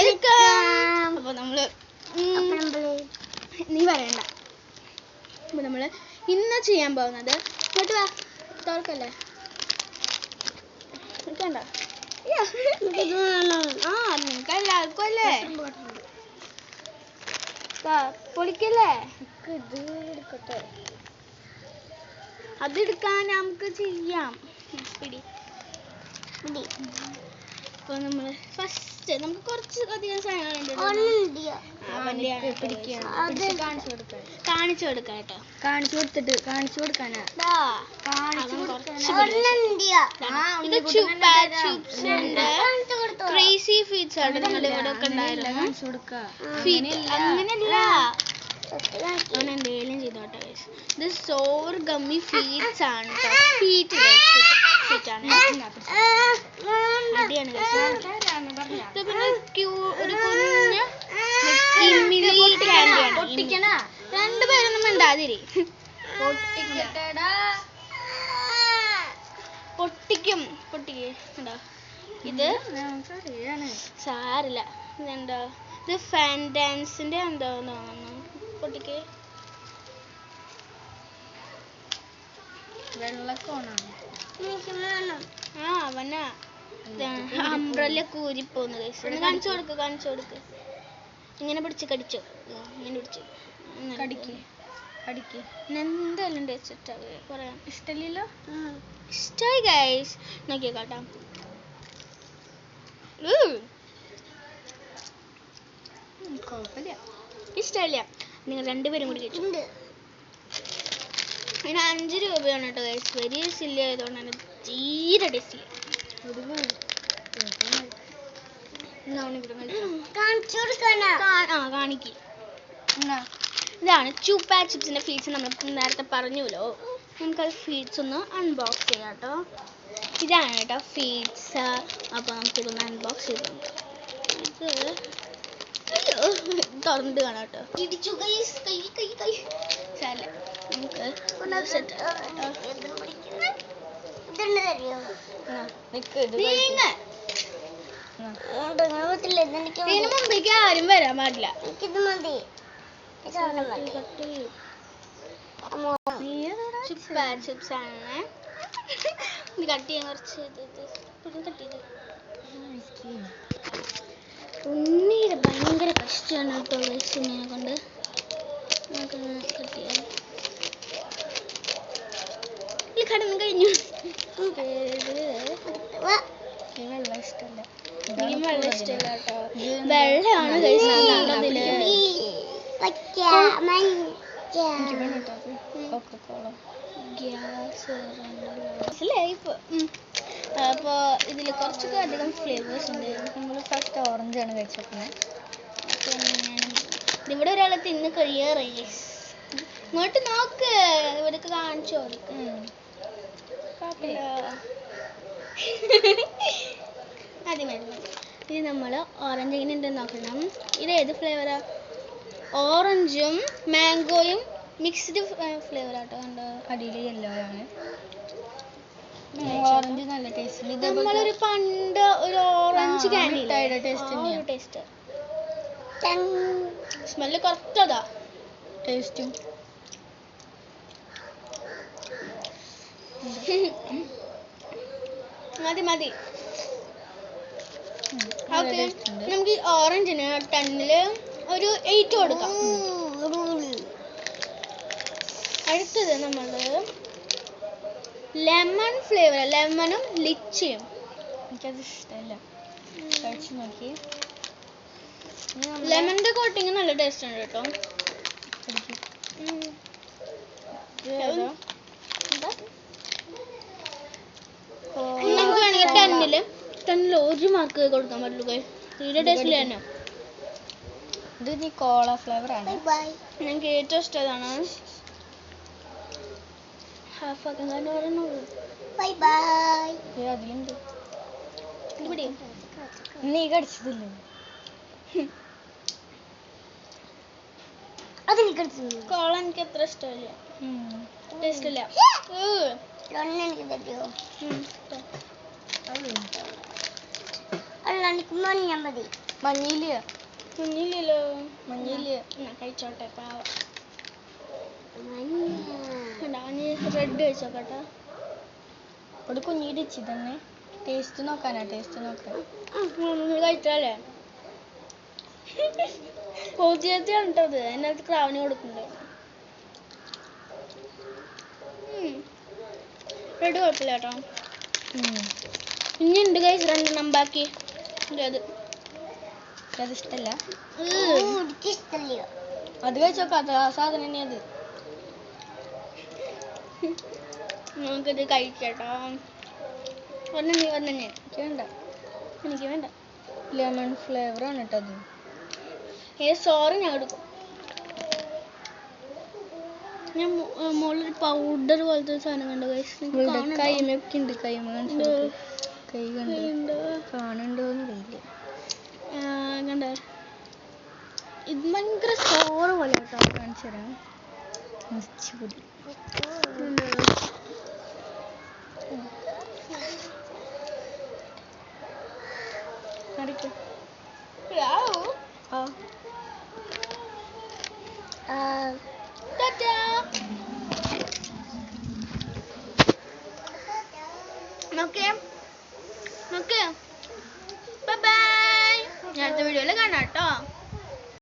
Welcome. അപ്പോൾ നമ്മള് നീ പറയണ്ട. അപ്പോൾ നമ്മള് ഇന്ന് ചെയ്യാൻ പോകുന്നത് ഇങ്ങോട്ട് വാ, തുറക്കല്ലേ കണ്ട നിങ്ങൾക്ക് എല്ലാവർക്കും അല്ലേ പൊളിക്കല്ലേ. അതെടുക്കാൻ നമുക്ക് ചെയ്യാം. പിടി. അപ്പോൾ നമ്മൾ ഫസ്റ്റ് നമുക്ക് കുറച്ച് അധികം സാധനങ്ങളുണ്ട്. കാണിച്ചു കൊടുക്കാം കേട്ടോ. കാണിച്ചു കൊടുക്കാനാ ക്രേസി ഫീറ്റ്സ് ആണ്. നിങ്ങളുടെ ഇവിടെ ഒക്കെ ഉണ്ടായിരുന്നു. അങ്ങനെയല്ല, ഞാൻ എന്തെങ്കിലും ചെയ്തോട്ടെ. ഇത് സോർ ഗമ്മി ഫീറ്റ്സ് ആണ്. ഫീറ്റ് ആണ്. അടിയാണ്. ഇത് പിന്നെ ഒരു കുഞ്ഞ് ഇമ്മിലി ക്യാൻഡിയാണ്. രണ്ടുപേരൊന്നും മിണ്ടാതിരി. പൊട്ടിക്കും ഉണ്ടോ? ഇത് സാരില്ല. ഇതെന്താ? ഇത് ഫാൻഡാൻസിന്റെ എന്താന്ന് തോന്നുന്നു. പൊട്ടിക്ക്. അവനാ അംബ്രല്ല കൂരിപ്പോന്നത്. കാണിച്ചു കൊടുക്ക്. ഇങ്ങനെ പിടിച്ച് കടിച്ചോ. ഇങ്ങനെ പിടിച്ചു കടിക്ക്. എന്തായാലും ടേസ്റ്റ് പറയാം. ഇഷ്ടമില്ലല്ലോ. ഇഷ്ടമായി ഗൈസ്. നോക്കിയോ കേട്ടോ. കുഴപ്പമില്ല, ഇഷ്ടമില്ല. നിങ്ങൾ രണ്ടുപേരും കൂടി കഴിച്ചിട്ടുണ്ട്. അതിന് 5 രൂപയാണ് കേട്ടോ ഗൈസ്. വെരി സില്ലി ആയതുകൊണ്ടാണ് തീരെ ടേസ്റ്റില്ല. കാണിക്ക്. ഇതാണ് ചൂപ്പാ ചിപ്സിന്റെ ഫീറ്റ്സ്. നമ്മൾ നേരത്തെ പറഞ്ഞല്ലോ. നമുക്കത് ഫീറ്റ്സ് ഒന്ന് അൺബോക്സ് ചെയ്യാം കേട്ടോ. ഇതാണ് കേട്ടോ ഫീറ്റ്സ്. അപ്പോൾ നമുക്കിതൊന്ന് അൺബോക്സ് ചെയ്ത് തുറന്നിട്ട് കാണാം കേട്ടോ. ഇടിച്ചു ഗൈസ്. കൈ സാരല്ല. നമുക്ക് ഇതിന് മുമ്പേക്ക് ആരും വരാൻ പാടില്ല. ചിപ്സ് ആണ്. ഇത് കട്ട് ചെയ്യാൻ കുറച്ച് ഉണ്ണീടെ ഭയങ്കര കഷ്ടമാണ് കേട്ടോ ഗൈസ്. ഇങ്ങനെ കൊണ്ട് നമുക്കൊന്ന് കട്ട് ചെയ്യാം. ഇത് കടന്നു കഴിഞ്ഞു. വെള്ളം ഇഷ്ടമല്ല കേട്ടോ. വെള്ളമാണ് ലൈഫ്. അപ്പോൾ ഇതിൽ കുറച്ചൊക്കെ അധികം ഫ്ലേവേഴ്സ് ഉണ്ട്. നമ്മൾ ഫസ്റ്റ് ഓറഞ്ചാണ് കഴിച്ചേക്കുന്നത്. ഇവിടെ ഒരാളെ തിന്ന് കഴിയാറായി. ഇങ്ങോട്ട് നോക്ക്. ഇവിടേക്ക് കാണിച്ചു കൊടുക്കും. ഇത് നമ്മൾ ഓറഞ്ച് എങ്ങനെ ഉണ്ടെന്ന് നോക്കണം. ഇത് ഏത് ഫ്ലേവറാ? ഓറഞ്ചും മാംഗോയും മിക്സ്ഡ് ഫ്ലേവർ ആട്ടോ. കണ്ടോ? അടിയിൽ യെല്ലോ ആണ്. ഓറഞ്ച് നല്ല ടേസ്റ്റ്. നമ്മളൊരു പണ്ട് ഒരു ഓറഞ്ച് ക്യാൻഡി ടേസ്റ്റ്. സ്മെല്ല് കുറച്ചതാ. ടേസ്റ്റും മതി. ഓക്കെ, നമുക്ക് ഈ ഓറഞ്ചിന് 10ൽ ഒരു 8 കൊടുക്കാം. അടുത്തത് നമ്മൾ ലെമൺ ഫ്ലേവർ. ലെമണും ലിച്ചിയും. എനിക്കത് ഇഷ്ടമല്ല. കഴിച്ചു നോക്കി. ലെമണിന്റെ കോട്ടിങ് നല്ല ടേസ്റ്റ് ഉണ്ട് കേട്ടോ. നമുക്ക് വേണമെങ്കിൽ 10ൽ 1 മാർക്ക് കൊടുക്കാൻ പറ്റുള്ളൂ. തീരെ ടേസ്റ്റിൽ തന്നെ. ഇത് നീ കോള ഫ്ലേവർ ആണ്. എനിക്ക് ഏറ്റവും ഇഷ്ടമാണ്. ഹാഫ് ആക്കാൻ തന്നെ പറയുന്നുള്ളൂ. അതിലുണ്ട്. നീ കടിച്ചതില്ലേ? കോള എനിക്ക് അത്ര ഇഷ്ടമില്ല. ടേസ്റ്റ് ഇല്ല. എനിക്ക് മതി. മഞ്ഞയില്ല. കുഞ്ഞില്ലല്ലോ. മഞ്ഞയില്ല. എന്നാ കഴിച്ചോട്ടെ പാവം. റെഡ് കഴിച്ചോക്കട്ടെ. ഒരു കുഞ്ഞിയുടെ ഇച്ചി തന്നെ. ടേസ്റ്റ് നോക്കാനാ, ടേസ്റ്റ് നോക്കാൻ. കഴിച്ചാലേ കോച്ചിയാണ് കേട്ടത്. അതിനകത്ത് ക്രാവിന് കൊടുക്കുന്നുണ്ട്. റെഡ് കുഴപ്പമില്ല കേട്ടോ. ഇനി ഉണ്ട് കഴിച്ച് 2 എണ്ണം ബാക്കി. അത് ഇഷ്ടല്ല. ഇഷ്ടല്ല. അത് കഴിച്ചോക്കാത്ത ആ സാധനം തന്നെ അത്. നമുക്കിത് കഴിക്കട്ടോ. ഒരെണ്ണം നീ ഒരെണ്ണം ഞാൻ. എനിക്ക് വേണ്ട. എനിക്ക് വേണ്ട. ലെമൺ ഫ്ലേവർ ആണ് കേട്ടത്. സോറി ഞാൻ എടുക്കും. ഞാൻ മുകളിൽ പൗഡർ പോലത്തെ സാധനം കണ്ടു. കൈമൊക്കെ ഉണ്ട്. കൈ കണ്ട് കാണുന്നുണ്ടോന്ന് അറിയില്ല. കണ്ട ഇത് ഭയങ്കര സോറ് പോലെ കേട്ടോ. കാണിച്ചു തരാം. Bye bye. അടുത്ത വീഡിയോയിൽ കാണാം കേട്ടോ.